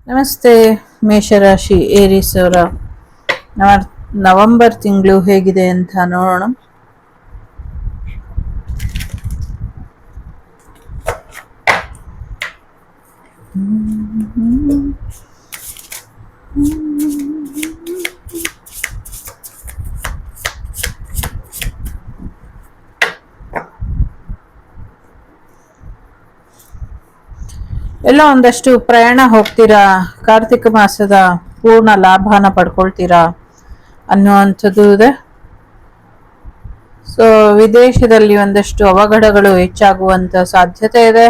ನಮಸ್ತೆ ಮೇಷರಾಶಿ ಏರಿಸ್ ಅವರ ನವೆಂಬರ್ ತಿಂಗಳು ಹೇಗಿದೆ ಅಂತ ನೋಡೋಣ. ಎಲ್ಲ ಒಂದಷ್ಟು ಪ್ರಯಾಣ ಹೋಗ್ತೀರಾ, ಕಾರ್ತಿಕ ಮಾಸದ ಪೂರ್ಣ ಲಾಭನ ಪಡ್ಕೊಳ್ತೀರಾ ಅನ್ನುವಂಥದ್ದು ಇದೆ. ಸೊ ವಿದೇಶದಲ್ಲಿ ಒಂದಷ್ಟು ಅವಘಡಗಳು ಹೆಚ್ಚಾಗುವಂತ ಸಾಧ್ಯತೆ ಇದೆ.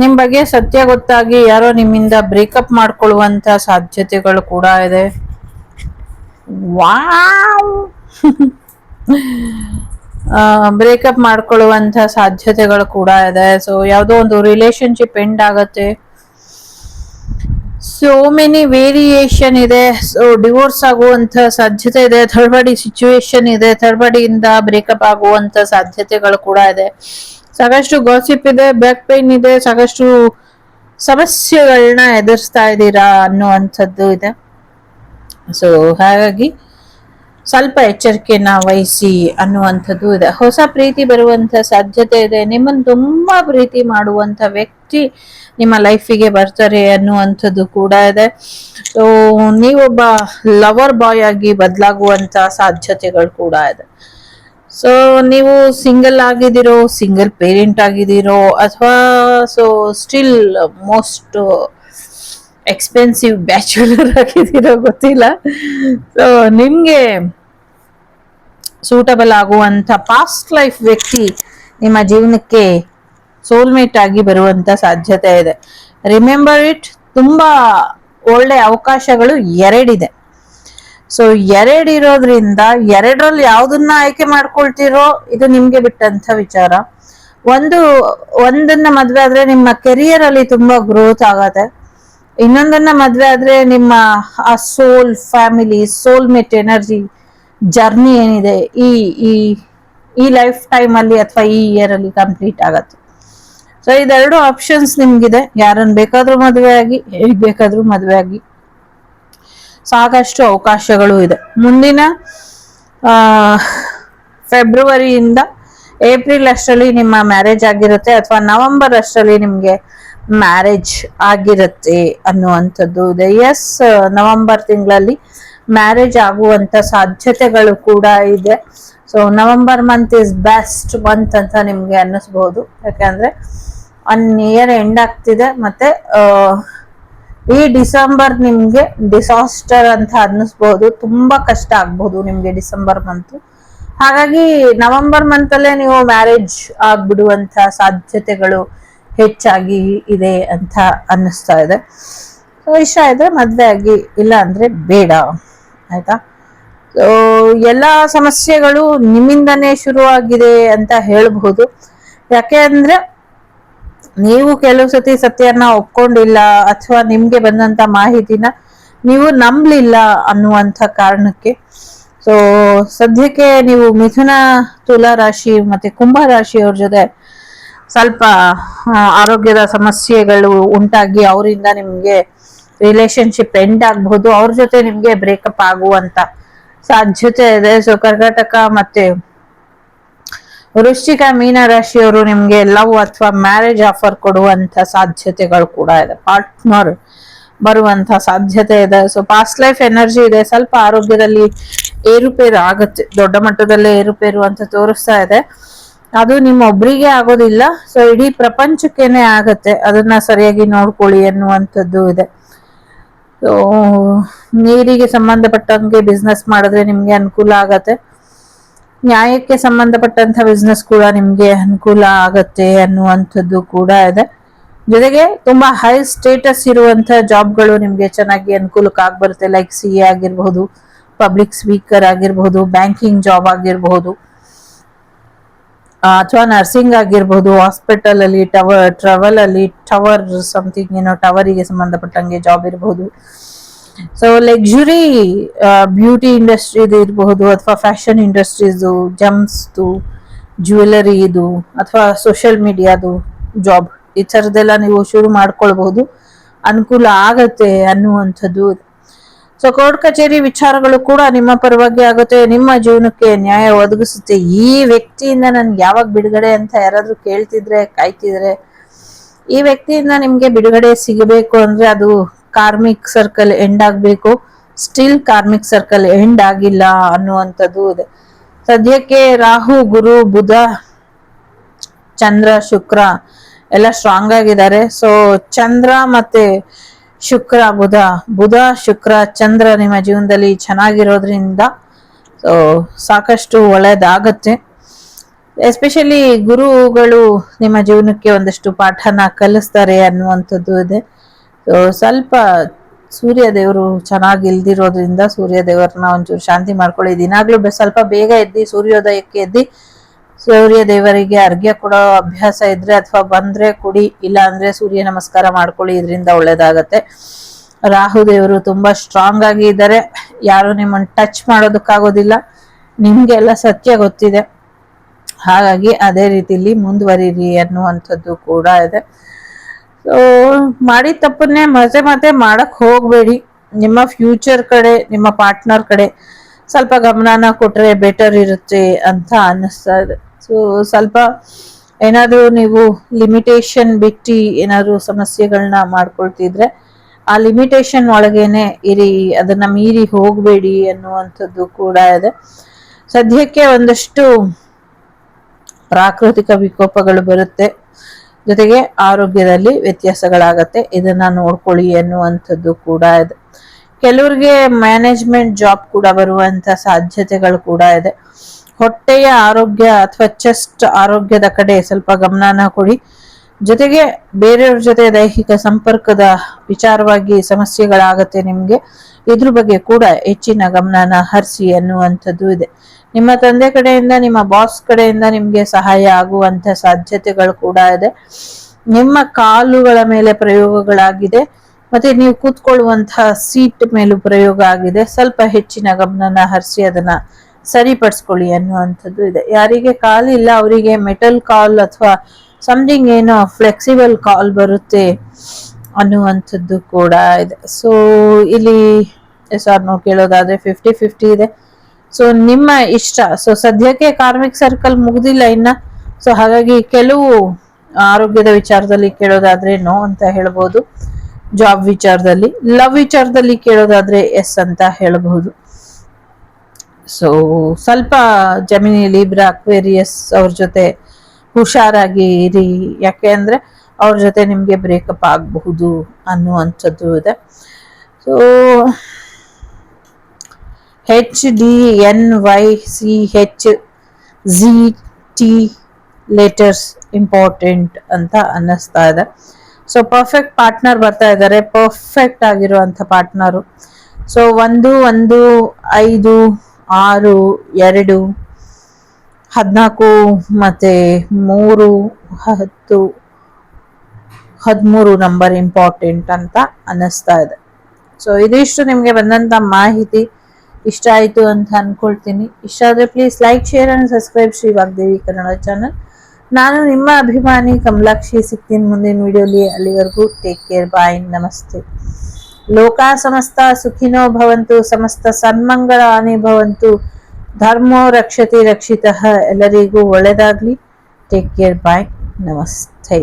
ನಿಮ್ ಬಗ್ಗೆ ಸತ್ಯ ಗೊತ್ತಾಗಿ ಯಾರೋ ನಿಮ್ಮಿಂದ ಬ್ರೇಕಪ್ ಮಾಡ್ಕೊಳ್ಳುವಂತ ಸಾಧ್ಯತೆಗಳು ಕೂಡ ಇದೆ. ವಾವ್ ಬ್ರೇಕಪ್ ಮಾಡ್ಕೊಳ್ಳುವಂತ ಸಾಧ್ಯತೆಗಳು ಕೂಡ ಇದೆ. ಸೊ ಯಾವುದೋ ಒಂದು ರಿಲೇಶನ್ಶಿಪ್ ಎಂಡ್ ಆಗತ್ತೆ. ಸೋ ಮೆನಿ ವೇರಿಯೇಷನ್ ಇದೆ. ಸೊ ಡಿವೋರ್ಸ್ ಆಗುವಂತ ಸಾಧ್ಯತೆ ಇದೆ. ಥರ್ಡ್ ಪಾರ್ಟಿ ಸಿಚುವೇಶನ್ ಇದೆ. ಥರ್ಡ್ ಪಾರ್ಟಿಯಿಂದ ಬ್ರೇಕಪ್ ಆಗುವಂತ ಸಾಧ್ಯತೆಗಳು ಕೂಡ ಇದೆ. ಸಾಕಷ್ಟು ಗಾಸಿಪ್ ಇದೆ, ಬ್ಯಾಕ್ ಪೈನ್ ಇದೆ, ಸಾಕಷ್ಟು ಸಮಸ್ಯೆಗಳನ್ನ ಎದುರಿಸ್ತಾ ಇದ್ದೀರಾ ಅನ್ನುವಂಥದ್ದು ಇದೆ. ಸೊ ಹಾಗಾಗಿ ಸ್ವಲ್ಪ ಎಚ್ಚರಿಕೆನ ವಹಿಸಿ ಅನ್ನುವಂಥದ್ದು ಇದೆ. ಹೊಸ ಪ್ರೀತಿ ಬರುವಂತ ಸಾಧ್ಯತೆ ಇದೆ. ನಿಮ್ಮನ್ನು ತುಂಬಾ ಪ್ರೀತಿ ಮಾಡುವಂತ ವ್ಯಕ್ತಿ ನಿಮ್ಮ ಲೈಫಿಗೆ ಬರ್ತಾರೆ ಅನ್ನುವಂಥದ್ದು ಕೂಡ ಇದೆ. ಸೊ ನೀವೊಬ್ಬ ಲವರ್ ಬಾಯ್ ಆಗಿ ಬದಲಾಗುವಂತ ಸಾಧ್ಯತೆಗಳು ಕೂಡ ಇದೆ. ಸೊ ನೀವು ಸಿಂಗಲ್ ಆಗಿದ್ದೀರೋ, ಸಿಂಗಲ್ ಪೇರೆಂಟ್ ಆಗಿದ್ದೀರೋ, ಅಥವಾ so still most expensive bachelor ಆಗಿದ್ದೀರೋ ಗೊತ್ತಿಲ್ಲ. ಸೊ ನಿಮ್ಗೆ ಸೂಟಬಲ್ ಆಗುವಂತ ಪಾಸ್ಟ್ ಲೈಫ್ ವ್ಯಕ್ತಿ ನಿಮ್ಮ ಜೀವನಕ್ಕೆ ಸೋಲ್ಮೇಟ್ ಆಗಿ ಬರುವಂತ ಸಾಧ್ಯತೆ ಇದೆ. ರಿಮೆಂಬರ್ ಇಟ್, ತುಂಬಾ ಒಳ್ಳೆ ಅವಕಾಶಗಳು ಎರಡಿದೆ. ಸೊ ಎರಡಿರೋದ್ರಿಂದ ಎರಡರಲ್ಲಿ ಯಾವ್ದನ್ನ ಆಯ್ಕೆ ಮಾಡ್ಕೊಳ್ತಿರೋ ಇದು ನಿಮ್ಗೆ ಬಿಟ್ಟಂತ ವಿಚಾರ. ಒಂದನ್ನ ಮದ್ವೆ ಆದ್ರೆ ನಿಮ್ಮ ಕೆರಿಯರ್ ಅಲ್ಲಿ ತುಂಬಾ ಗ್ರೋತ್ ಆಗತ್ತೆ. ಇನ್ನೊಂದನ್ನ ಮದ್ವೆ ಆದ್ರೆ ನಿಮ್ಮ ಆ ಸೋಲ್ ಫ್ಯಾಮಿಲಿ ಸೋಲ್ಮೇಟ್ ಎನರ್ಜಿ ಜರ್ನಿ ಏನಿದೆ ಈ ಈ ಈ ಲೈಫ್ ಟೈಮ್ ಅಲ್ಲಿ ಅಥವಾ ಈ ಇಯರ್ ಅಲ್ಲಿ ಕಂಪ್ಲೀಟ್ ಆಗತ್ತೆ. ಸೊ ಇದೆರಡು ಆಪ್ಷನ್ಸ್ ನಿಮ್ಗಿದೆ. ಯಾರನ್ನ ಬೇಕಾದ್ರೂ ಮದ್ವೆ ಆಗಿ, ಹೇಗ್ ಬೇಕಾದ್ರೂ ಮದ್ವೆ ಆಗಿ, ಸಾಕಷ್ಟು ಅವಕಾಶಗಳು ಇದೆ. ಮುಂದಿನ ಫೆಬ್ರವರಿಯಿಂದ ಏಪ್ರಿಲ್ ಅಷ್ಟರಲ್ಲಿ ನಿಮ್ಮ ಮ್ಯಾರೇಜ್ ಆಗಿರುತ್ತೆ, ಅಥವಾ ನವೆಂಬರ್ ಅಷ್ಟರಲ್ಲಿ ನಿಮ್ಗೆ ಮ್ಯಾರೇಜ್ ಆಗಿರುತ್ತೆ ಅನ್ನುವಂಥದ್ದು ಇದೆ. ಎಸ್, ನವೆಂಬರ್ ತಿಂಗಳಲ್ಲಿ ಮ್ಯಾರೇಜ್ ಆಗುವಂತ ಸಾಧ್ಯತೆಗಳು ಕೂಡ ಇದೆ. So November month is best month ಅಂತ ನಿಮ್ಗೆ ಅನ್ನಿಸ್ಬಹುದು. ಯಾಕಂದ್ರೆ ಒನ್ ಇಯರ್ ಎಂಡ್ ಆಗ್ತಿದೆ, ಮತ್ತೆ ಈ ಡಿಸೆಂಬರ್ ನಿಮ್ಗೆ ಡಿಸಾಸ್ಟರ್ ಅಂತ ಅನ್ನಿಸ್ಬಹುದು. ತುಂಬಾ ಕಷ್ಟ ಆಗ್ಬಹುದು ನಿಮ್ಗೆ ಡಿಸೆಂಬರ್ ಮಂತ್. ಹಾಗಾಗಿ ನವೆಂಬರ್ ಮಂತ್ ಅಲ್ಲೇ ನೀವು ಮ್ಯಾರೇಜ್ ಆಗ್ಬಿಡುವಂತ ಸಾಧ್ಯತೆಗಳು ಹೆಚ್ಚಾಗಿ ಇದೆ ಅಂತ ಅನ್ನಿಸ್ತಾ ಇದೆ. ಸೊ ಇಷ್ಟ ಇದ್ರೆ ಮದ್ವೆ ಆಗಿ, ಇಲ್ಲ ಅಂದ್ರೆ ಬೇಡ. ಆಯ್ತಾ? ಸೊ ಎಲ್ಲಾ ಸಮಸ್ಯೆಗಳು ನಿಮ್ಮಿಂದನೇ ಶುರುವಾಗಿದೆ ಅಂತ ಹೇಳ್ಬಹುದು. ಯಾಕೆ ಅಂದ್ರೆ ನೀವು ಕೆಲವು ಸತಿ ಸತ್ಯನ ಒಪ್ಕೊಂಡಿಲ್ಲ, ಅಥವಾ ನಿಮ್ಗೆ ಬಂದಂತ ಮಾಹಿತಿನ ನೀವು ನಂಬಲಿಲ್ಲ ಅನ್ನುವಂಥ ಕಾರಣಕ್ಕೆ. ಸೊ ಸದ್ಯಕ್ಕೆ ನೀವು ಮಿಥುನ, ತುಲಾ ರಾಶಿ ಮತ್ತೆ ಕುಂಭ ರಾಶಿಯವ್ರ ಜೊತೆ ಸ್ವಲ್ಪ ಆರೋಗ್ಯದ ಸಮಸ್ಯೆಗಳು ಉಂಟಾಗಿ ಅವರಿಂದ ನಿಮ್ಗೆ ರಿಲೇಶನ್ಶಿಪ್ ಎಂಡ್ ಆಗಬಹುದು. ಅವ್ರ ಜೊತೆ ನಿಮ್ಗೆ ಬ್ರೇಕಪ್ ಆಗುವಂತ ಸಾಧ್ಯತೆ ಇದೆ. ಸೊ ಕರ್ನಾಟಕ ಮತ್ತೆ ವೃಶ್ಚಿಕ, ಮೀನ ರಾಶಿಯವರು ನಿಮ್ಗೆ ಲವ್ ಅಥವಾ ಮ್ಯಾರೇಜ್ ಆಫರ್ ಕೊಡುವಂತ ಸಾಧ್ಯತೆಗಳು ಕೂಡ ಇದೆ. ಪಾರ್ಟ್ನರ್ ಬರುವಂತ ಸಾಧ್ಯತೆ ಇದೆ. ಸೊ ಪಾಸ್ಟ್ ಲೈಫ್ ಎನರ್ಜಿ ಇದೆ. ಸ್ವಲ್ಪ ಆರೋಗ್ಯದಲ್ಲಿ ಏರುಪೇರು ಆಗುತ್ತೆ, ದೊಡ್ಡ ಮಟ್ಟದಲ್ಲೇ ಏರುಪೇರು ಅಂತ ತೋರಿಸ್ತಾ ಇದೆ. ಅದು ನಿಮ್ಮ ಒಬ್ರಿಗೆ ಆಗೋದಿಲ್ಲ, ಸೊ ಇಡೀ ಪ್ರಪಂಚಕ್ಕೇನೆ ಆಗತ್ತೆ. ಅದನ್ನ ಸರಿಯಾಗಿ ನೋಡ್ಕೊಳ್ಳಿ ಅನ್ನುವಂಥದ್ದು ಇದೆ. ಸೊ ನೀರಿಗೆ ಸಂಬಂಧಪಟ್ಟಂಗೆ ಬಿಸ್ನೆಸ್ ಮಾಡಿದ್ರೆ ನಿಮ್ಗೆ ಅನುಕೂಲ ಆಗತ್ತೆ. ನ್ಯಾಯಕ್ಕೆ ಸಂಬಂಧಪಟ್ಟಂತ ಬಿಸ್ನೆಸ್ ಕೂಡ ನಿಮ್ಗೆ ಅನುಕೂಲ ಆಗತ್ತೆ ಅನ್ನುವಂಥದ್ದು ಕೂಡ ಇದೆ. ಜೊತೆಗೆ ತುಂಬಾ ಹೈ ಸ್ಟೇಟಸ್ ಇರುವಂತ ಜಾಬ್ಗಳು ನಿಮ್ಗೆ ಚೆನ್ನಾಗಿ ಅನುಕೂಲಕ್ಕೆ ಆಗ್ಬರುತ್ತೆ. ಲೈಕ್ CA ಆಗಿರ್ಬಹುದು, ಪಬ್ಲಿಕ್ ಸ್ಪೀಕರ್ ಆಗಿರ್ಬಹುದು, ಬ್ಯಾಂಕಿಂಗ್ ಜಾಬ್ ಆಗಿರ್ಬಹುದು, ಅಥವಾ ನರ್ಸಿಂಗ್ ಆಗಿರ್ಬಹುದು, ಹಾಸ್ಪಿಟಲ್ ಅಲ್ಲಿ, ಟ್ರಾವೆಲ್ ಅಲ್ಲಿ, ಟವರ್ ಸಮಥಿಂಗ್ ಏನೋ ಟವರಿಗೆ ಸಂಬಂಧಪಟ್ಟಂಗೆ ಜಾಬ್ ಇರಬಹುದು. ಸೊ ಲಕ್ಸುರಿ ಬ್ಯೂಟಿ ಇಂಡಸ್ಟ್ರಿದು ಇರಬಹುದು, ಅಥವಾ ಫ್ಯಾಷನ್ ಇಂಡಸ್ಟ್ರೀಸು, ಜಮ್ಸ್ದು, ಜ್ಯುವೆಲರಿ ಇದು, ಅಥವಾ ಸೋಷಿಯಲ್ ಮೀಡಿಯಾದು ಜಾಬ್, ಈ ಥರದ್ದೆಲ್ಲ ನೀವು ಶುರು ಮಾಡ್ಕೊಳ್ಬಹುದು. ಅನುಕೂಲ ಆಗತ್ತೆ ಅನ್ನುವಂಥದ್ದು. ಸೊ ಕೋರ್ಟ್ ಕಚೇರಿ ವಿಚಾರಗಳು ಕೂಡ ನಿಮ್ಮ ಪರವಾಗಿ ಆಗುತ್ತೆ, ನಿಮ್ಮ ಜೀವನಕ್ಕೆ ನ್ಯಾಯ ಒದಗಿಸುತ್ತೆ. ಈ ವ್ಯಕ್ತಿಯಿಂದ ನನ್ಗೆ ಯಾವಾಗ ಬಿಡುಗಡೆ ಅಂತ ಯಾರಾದ್ರೂ ಕೇಳ್ತಿದ್ರೆ, ಕಾಯ್ತಿದ್ರೆ, ಈ ವ್ಯಕ್ತಿಯಿಂದ ನಿಮ್ಗೆ ಬಿಡುಗಡೆ ಸಿಗಬೇಕು ಅಂದ್ರೆ ಅದು ಕಾರ್ಮಿಕ್ ಸರ್ಕಲ್ ಎಂಡ್ ಆಗ್ಬೇಕು. ಸ್ಟಿಲ್ ಕಾರ್ಮಿಕ್ ಸರ್ಕಲ್ ಎಂಡ್ ಆಗಿಲ್ಲ ಅನ್ನುವಂಥದ್ದು ಇದೆ. ಸದ್ಯಕ್ಕೆ ರಾಹು, ಗುರು, ಬುಧ, ಚಂದ್ರ, ಶುಕ್ರ ಎಲ್ಲ ಸ್ಟ್ರಾಂಗ್ ಆಗಿದ್ದಾರೆ. ಸೊ ಚಂದ್ರ ಮತ್ತೆ ಶುಕ್ರ, ಬುಧ ಶುಕ್ರ ಚಂದ್ರ ನಿಮ್ಮ ಜೀವನದಲ್ಲಿ ಚೆನ್ನಾಗಿರೋದ್ರಿಂದ ಸೊ ಸಾಕಷ್ಟು ಒಳ್ಳೇದಾಗತ್ತೆ. ಎಸ್ಪೆಷಲಿ ಗುರುಗಳು ನಿಮ್ಮ ಜೀವನಕ್ಕೆ ಒಂದಷ್ಟು ಪಾಠನ ಕಲಿಸ್ತಾರೆ ಅನ್ನುವಂಥದ್ದು ಇದೆ. ಸೊ ಸ್ವಲ್ಪ ಸೂರ್ಯ ದೇವರು ಚೆನ್ನಾಗಿ ಇಲ್ದಿರೋದ್ರಿಂದ ಸೂರ್ಯ ದೇವರನ್ನ ಒಂಚೂರು ಶಾಂತಿ ಮಾಡ್ಕೊಳ್ಳಿ. ದಿನಾಗ್ಲೂ ಸ್ವಲ್ಪ ಬೇಗ ಎದ್ದಿ, ಸೂರ್ಯೋದಯಕ್ಕೆ ಎದ್ದಿ ಸೂರ್ಯ ದೇವರಿಗೆ ಅರ್ಘ್ಯ ಕೊಡೋ ಅಭ್ಯಾಸ ಇದ್ರೆ ಅಥವಾ ಬಂದ್ರೆ ಕುಡಿ, ಇಲ್ಲ ಅಂದ್ರೆ ಸೂರ್ಯ ನಮಸ್ಕಾರ ಮಾಡ್ಕೊಳ್ಳಿ, ಇದರಿಂದ ಒಳ್ಳೇದಾಗತ್ತೆ. ರಾಹು ದೇವರು ತುಂಬಾ ಸ್ಟ್ರಾಂಗ್ ಆಗಿ ಇದ್ದಾರೆ, ಯಾರು ನಿಮ್ಮನ್ನು ಟಚ್ ಮಾಡೋದಕ್ಕಾಗೋದಿಲ್ಲ, ನಿಮ್ಗೆಲ್ಲ ಸತ್ಯ ಗೊತ್ತಿದೆ. ಹಾಗಾಗಿ ಅದೇ ರೀತಿಲಿ ಮುಂದುವರಿರಿ ಅನ್ನುವಂಥದ್ದು ಕೂಡ ಇದೆ. ಸೊ ಮಾಡಿದ ತಪ್ಪನ್ನೇ ಮತ್ತೆ ಮಾಡಕ್ ಹೋಗ್ಬೇಡಿ. ನಿಮ್ಮ ಫ್ಯೂಚರ್ ಕಡೆ, ನಿಮ್ಮ ಪಾರ್ಟ್ನರ್ ಕಡೆ ಸ್ವಲ್ಪ ಗಮನನ ಕೊಟ್ರೆ ಬೆಟರ್ ಇರುತ್ತೆ ಅಂತ ಅನ್ನಿಸ್ತಾ ಇದೆ. ಸೊ ಸ್ವಲ್ಪ ಏನಾದ್ರು ನೀವು ಲಿಮಿಟೇಷನ್ ಬಿಟ್ಟು ಏನಾದ್ರು ಸಮಸ್ಯೆಗಳನ್ನ ಮಾಡ್ಕೊಳ್ತಿದ್ರೆ ಆ ಲಿಮಿಟೇಷನ್ ಒಳಗೇನೆ ಇರಿ, ಅದನ್ನ ಮೀರಿ ಹೋಗ್ಬೇಡಿ ಅನ್ನುವಂಥದ್ದು ಕೂಡ ಇದೆ. ಸದ್ಯಕ್ಕೆ ಒಂದಷ್ಟು ಪ್ರಾಕೃತಿಕ ವಿಕೋಪಗಳು ಬರುತ್ತೆ, ಜೊತೆಗೆ ಆರೋಗ್ಯದಲ್ಲಿ ವ್ಯತ್ಯಾಸಗಳಾಗತ್ತೆ, ಇದನ್ನ ನೋಡ್ಕೊಳ್ಳಿ ಅನ್ನುವಂಥದ್ದು ಕೂಡ ಇದೆ. ಕೆಲವರಿಗೆ ಮ್ಯಾನೇಜ್ಮೆಂಟ್ ಜಾಬ್ ಕೂಡ ಬರುವಂತ ಸಾಧ್ಯತೆಗಳು ಕೂಡ ಇದೆ. ಹೊಟ್ಟೆಯ ಆರೋಗ್ಯ ಅಥವಾ ಚೆಸ್ಟ್ ಆರೋಗ್ಯದ ಕಡೆ ಸ್ವಲ್ಪ ಗಮನನ ಕೊಡಿ. ಜೊತೆಗೆ ಬೇರೆಯವ್ರ ಜೊತೆ ದೈಹಿಕ ಸಂಪರ್ಕದ ವಿಚಾರವಾಗಿ ಸಮಸ್ಯೆಗಳಾಗತ್ತೆ ನಿಮ್ಗೆ, ಇದ್ರ ಬಗ್ಗೆ ಕೂಡ ಹೆಚ್ಚಿನ ಗಮನನ ಹರಿಸಿ ಅನ್ನುವಂಥದ್ದು ಇದೆ. ನಿಮ್ಮ ತಂದೆ ಕಡೆಯಿಂದ, ನಿಮ್ಮ ಬಾಸ್ ಕಡೆಯಿಂದ ನಿಮ್ಗೆ ಸಹಾಯ ಆಗುವಂತ ಸಾಧ್ಯತೆಗಳು ಕೂಡ ಇದೆ. ನಿಮ್ಮ ಕಾಲುಗಳ ಮೇಲೆ ಪ್ರಯೋಗಗಳಾಗಿದೆ, ಮತ್ತೆ ನೀವು ಕೂತ್ಕೊಳ್ಳುವಂತಹ ಸೀಟ್ ಮೇಲೂ ಪ್ರಯೋಗ ಆಗಿದೆ. ಸ್ವಲ್ಪ ಹೆಚ್ಚಿನ ಗಮನನ ಹರಿಸಿ ಅದನ್ನ ಸರಿಪಡಿಸ್ಕೊಳ್ಳಿ ಅನ್ನುವಂಥದ್ದು ಇದೆ. ಯಾರಿಗೆ ಕಾಲಿಲ್ಲ ಅವರಿಗೆ ಮೆಟಲ್ ಕಾಲ್ ಅಥವಾ ಸಮಥಿಂಗ್ ಏನೋ ಫ್ಲೆಕ್ಸಿಬಲ್ ಕಾಲ್ ಬರುತ್ತೆ ಅನ್ನುವಂಥದ್ದು ಕೂಡ ಇದೆ. ಸೊ ಇಲ್ಲಿ ನೋ ಕೇಳೋದಾದ್ರೆ 50-50 ಇದೆ. ಸೊ ನಿಮ್ಮ ಇಷ್ಟ. ಸೊ ಸದ್ಯಕ್ಕೆ ಕಾರ್ಮಿಕ್ ಸರ್ಕಲ್ ಮುಗ್ದಿಲ್ಲ ಇನ್ನ. ಸೊ ಹಾಗಾಗಿ ಕೆಲವು ಆರೋಗ್ಯದ ವಿಚಾರದಲ್ಲಿ ಕೇಳೋದಾದ್ರೆ ನೋ ಅಂತ ಹೇಳ್ಬೋದು, ಜಾಬ್ ವಿಚಾರದಲ್ಲಿ, ಲವ್ ವಿಚಾರದಲ್ಲಿ ಕೇಳೋದಾದ್ರೆ ಎಸ್ ಅಂತ ಹೇಳಬಹುದು. ಸೊ ಸ್ವಲ್ಪ ಜಮಿನಿ, ಲಿಬ್ರಾ, ಅಕ್ವೇರಿಯಸ್ ಅವ್ರ ಜೊತೆ ಹುಷಾರಾಗಿ ಇರಿ, ಯಾಕೆ ಅಂದ್ರೆ ಅವ್ರ ಜೊತೆ ನಿಮ್ಗೆ ಬ್ರೇಕಪ್ ಆಗಬಹುದು ಅನ್ನುವಂಥದ್ದು ಇದೆ. ಸೊ HDNYCHZT ಲೆಟರ್ಸ್ ಇಂಪಾರ್ಟೆಂಟ್ ಅಂತ ಅನ್ನಿಸ್ತಾ ಇದೆ. ಸೊ ಪರ್ಫೆಕ್ಟ್ ಪಾರ್ಟ್ನರ್ ಬರ್ತಾ ಇದ್ದಾರೆ, ಪರ್ಫೆಕ್ಟ್ ಆಗಿರುವಂತ ಪಾರ್ಟ್ನರು. ಸೊ 1, 1, 5, 6, 2, 14 ಮತ್ತೆ 3, 10, 13 ನಂಬರ್ ಇಂಪಾರ್ಟೆಂಟ್ ಅಂತ ಅನ್ನಿಸ್ತಾ ಇದೆ. ಸೊ ಇದಿಷ್ಟು ನಿಮ್ಗೆ ಬಂದಂತ ಮಾಹಿತಿ ಇಷ್ಟ ಆಯ್ತು ಅಂತ ಅನ್ಕೊಳ್ತೀನಿ. ಇಷ್ಟ ಆದ್ರೆ please like, share and subscribe Shri Vagdevi Kannada channel. ನಾನು ನಿಮ್ಮ ಅಭಿಮಾನಿ ಕಮಲಾಕ್ಷಿ. ಸಿಗ್ತೀನಿ ಮುಂದಿನ ವಿಡಿಯೋಲಿ. ಅಲ್ಲಿವರೆಗೂ ಟೇಕ್ ಕೇರ್, ಬಾಯ್, ನಮಸ್ತೆ. ಲೋಕ ಸಮಸ್ತ ಸುಖಿನೋ ಭವಂತು, ಸಮಸ್ತ ಸನ್ಮಂಗಳಾನಿ ಭವಂತು, ಧರ್ಮೋ ರಕ್ಷತಿ ರಕ್ಷಿತಃ. ಎಲ್ಲರಿಗೂ ಒಳ್ಳೆದಾಗ್ಲಿ. ಟೇಕ್ ಕೇರ್, ಬಾಯ್, ನಮಸ್ತೆ.